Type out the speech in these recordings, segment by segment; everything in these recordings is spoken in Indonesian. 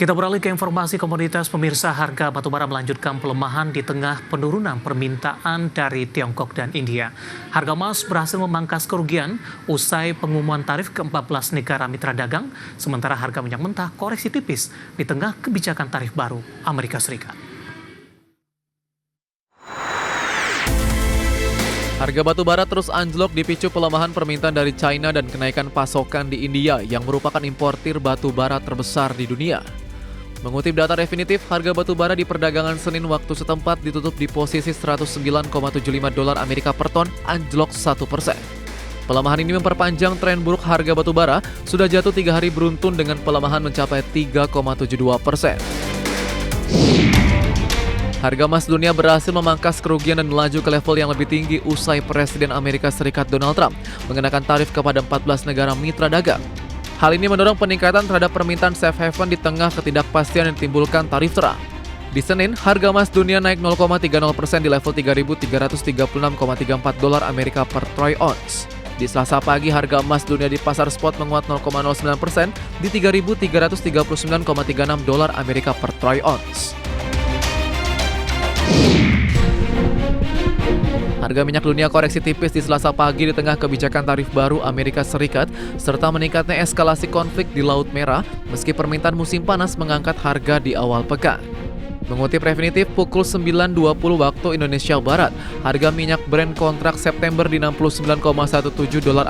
Kita beralih ke informasi komoditas. Pemirsa, harga batubara melanjutkan pelemahan di tengah penurunan permintaan dari Tiongkok dan India. Harga emas berhasil memangkas kerugian usai pengumuman tarif ke-14 negara mitra dagang, sementara harga minyak mentah koreksi tipis di tengah kebijakan tarif baru Amerika Serikat. Harga batu bara terus anjlok dipicu pelemahan permintaan dari China dan kenaikan pasokan di India yang merupakan importir batu bara terbesar di dunia. Mengutip data definitif, harga batu bara di perdagangan Senin waktu setempat ditutup di posisi $109,75 Amerika per ton, anjlok 1%. Pelemahan ini memperpanjang tren buruk harga batu bara, sudah jatuh 3 hari beruntun dengan pelemahan mencapai 3,72%. Harga emas dunia berhasil memangkas kerugian dan melaju ke level yang lebih tinggi usai Presiden Amerika Serikat Donald Trump mengenakan tarif kepada 14 negara mitra dagang. Hal ini mendorong peningkatan terhadap permintaan safe haven di tengah ketidakpastian yang ditimbulkan tarif Trump. Di Senin, harga emas dunia naik 0,30% di level $3.336,34 Amerika per troy ounce. Di Selasa pagi, harga emas dunia di pasar spot menguat 0,09% di $3.339,36 Amerika per troy ounce. Harga minyak dunia koreksi tipis di Selasa pagi di tengah kebijakan tarif baru Amerika Serikat serta meningkatnya eskalasi konflik di Laut Merah meski permintaan musim panas mengangkat harga di awal pekan. Mengutip definitif pukul 9.20 waktu Indonesia Barat, harga minyak Brent kontrak September di $69,17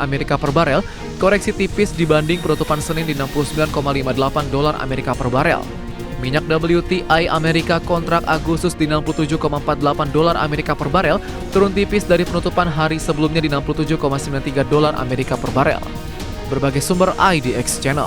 Amerika per barel, koreksi tipis dibanding penutupan Senin di $69,58 Amerika per barel. Minyak WTI Amerika kontrak Agustus di $67,48 Amerika per barel, turun tipis dari penutupan hari sebelumnya di $67,93 Amerika per barel. Berbagai sumber IDX Channel.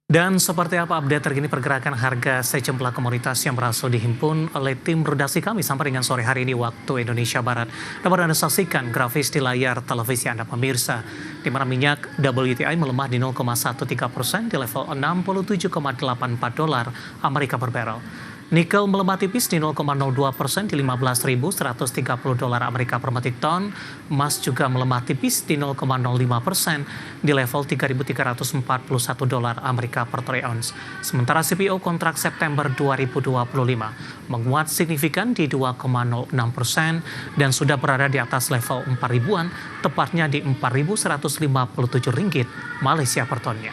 Dan seperti apa update terkini pergerakan harga sejumlah komoditas yang berhasil dihimpun oleh tim redaksi kami sampai dengan sore hari ini waktu Indonesia Barat. Dapat Anda saksikan grafis di layar televisi Anda pemirsa, di mana minyak WTI melemah di 0,13% di level $67,84 Amerika per barrel. Nikel melemah tipis di 0,02% di $15.130 Amerika per metrik ton. Emas juga melemah tipis di 0,05% di level $3.341 Amerika per troy ounce. Sementara CPO kontrak September 2025 menguat signifikan di 2,06% dan sudah berada di atas level 4.000-an, tepatnya di Rp4.157 Malaysia per tonnya.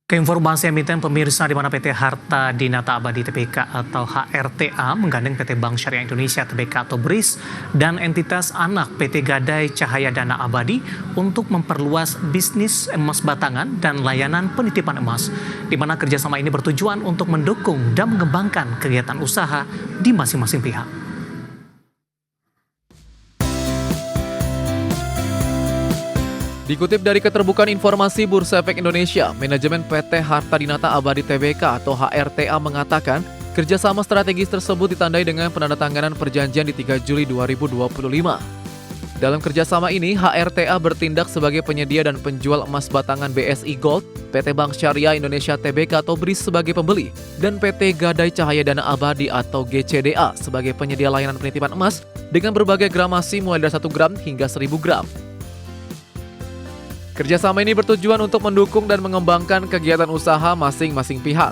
Keinformasi emiten pemirsa, di mana PT Harta Dinata Abadi Tbk atau HRTA menggandeng PT Bank Syariah Indonesia Tbk atau BRIS dan entitas anak PT Gadai Cahaya Dana Abadi untuk memperluas bisnis emas batangan dan layanan penitipan emas, di mana kerjasama ini bertujuan untuk mendukung dan mengembangkan kegiatan usaha di masing-masing pihak. Dikutip dari Keterbukaan Informasi Bursa Efek Indonesia, manajemen PT Harta Dinata Abadi Tbk atau HRTA mengatakan kerjasama strategis tersebut ditandai dengan penandatanganan perjanjian di 3 Juli 2025. Dalam kerjasama ini, HRTA bertindak sebagai penyedia dan penjual emas batangan BSI Gold, PT Bank Syariah Indonesia Tbk atau BRIS sebagai pembeli, dan PT Gadai Cahaya Dana Abadi atau GCDA sebagai penyedia layanan penitipan emas dengan berbagai gramasi mulai dari 1 gram hingga 1000 gram. Kerjasama ini bertujuan untuk mendukung dan mengembangkan kegiatan usaha masing-masing pihak.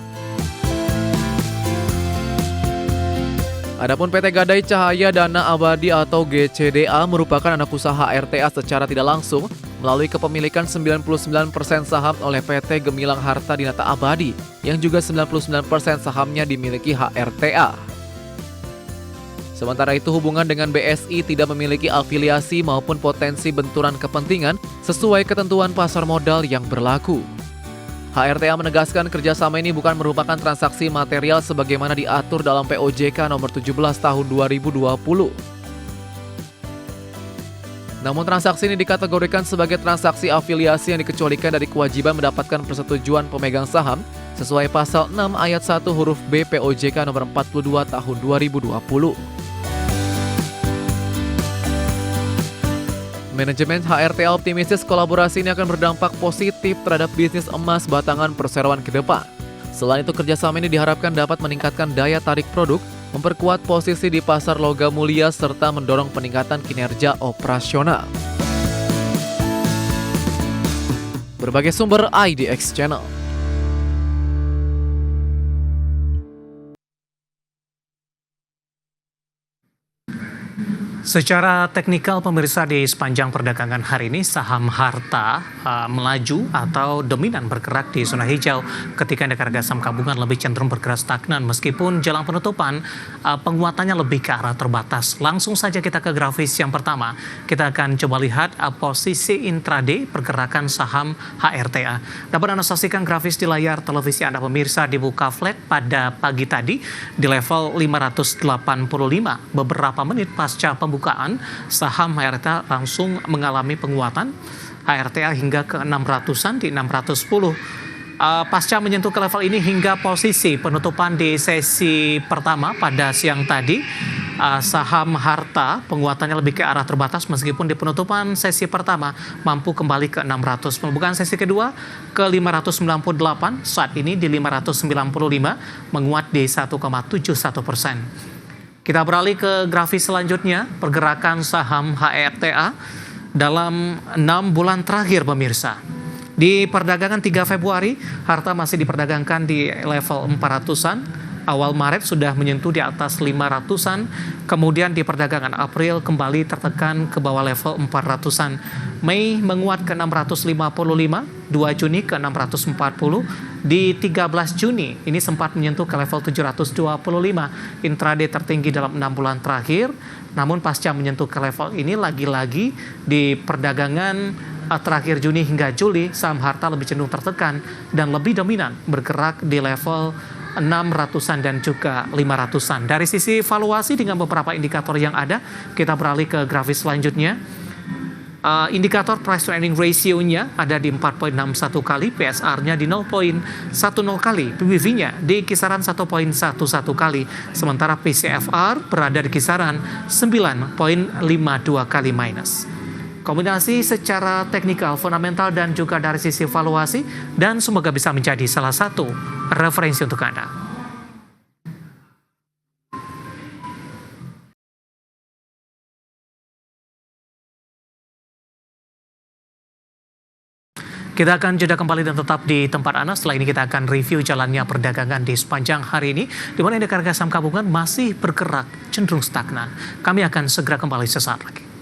Adapun PT Gadai Cahaya Dana Abadi atau GCDA merupakan anak usaha RTA secara tidak langsung melalui kepemilikan 99% saham oleh PT Gemilang Harta Dinata Abadi yang juga 99% sahamnya dimiliki HRTA. Sementara itu, hubungan dengan BSI tidak memiliki afiliasi maupun potensi benturan kepentingan sesuai ketentuan pasar modal yang berlaku. HRTA menegaskan kerjasama ini bukan merupakan transaksi material sebagaimana diatur dalam POJK nomor 17 tahun 2020. Namun transaksi ini dikategorikan sebagai transaksi afiliasi yang dikecualikan dari kewajiban mendapatkan persetujuan pemegang saham sesuai pasal 6 ayat 1 huruf B POJK nomor 42 tahun 2020. Manajemen HRTA optimistis kolaborasi ini akan berdampak positif terhadap bisnis emas batangan perseroan ke depan. Selain itu, kerjasama ini diharapkan dapat meningkatkan daya tarik produk, memperkuat posisi di pasar logam mulia serta mendorong peningkatan kinerja operasional. Berbagai sumber IDX Channel. Secara teknikal pemirsa, di sepanjang perdagangan hari ini saham harta melaju atau dominan bergerak di zona hijau ketika indeks harga saham gabungan lebih cenderung bergerak stagnan meskipun jelang penutupan penguatannya lebih ke arah terbatas. Langsung saja kita ke grafis yang pertama. Kita akan coba lihat posisi intraday pergerakan saham HRTA. Dapat Anda saksikan grafis di layar televisi Anda pemirsa, dibuka flat pada pagi tadi di level 585. Beberapa menit pasca pembukaan saham HRTA langsung mengalami penguatan HRTA hingga ke 600-an di 610. Pasca menyentuh ke level ini hingga posisi penutupan di sesi pertama pada siang tadi, saham harta penguatannya lebih ke arah terbatas meskipun di penutupan sesi pertama mampu kembali ke 600. Pembukaan sesi kedua ke 598, saat ini di 595 menguat di 1,71%. Kita beralih ke grafis selanjutnya, pergerakan saham HRTA dalam 6 bulan terakhir pemirsa. Di perdagangan 3 Februari, harta masih diperdagangkan di level 400-an. Awal Maret sudah menyentuh di atas 500-an, kemudian di perdagangan April kembali tertekan ke bawah level 400-an. Mei menguat ke 655, 2 Juni ke 640, di 13 Juni ini sempat menyentuh ke level 725, intraday tertinggi dalam 6 bulan terakhir. Namun pasca menyentuh ke level ini lagi-lagi di perdagangan terakhir Juni hingga Juli, saham harta lebih cenderung tertekan dan lebih dominan bergerak di level 600-an dan juga 500-an. Dari sisi valuasi dengan beberapa indikator yang ada, kita beralih ke grafis selanjutnya. Indikator price to earning ratio-nya ada di 4,61 kali, PSR-nya di 0,10 kali, PBV-nya di kisaran 1,11 kali, sementara PCFR berada di kisaran 9,52 kali minus. Kombinasi secara teknikal, fundamental, dan juga dari sisi valuasi, dan semoga bisa menjadi salah satu referensi untuk Anda. Kita akan jeda kembali dan tetap di tempat Anda. Setelah ini kita akan review jalannya perdagangan di sepanjang hari ini, di mana indeks harga saham gabungan masih bergerak cenderung stagnan. Kami akan segera kembali sesaat lagi.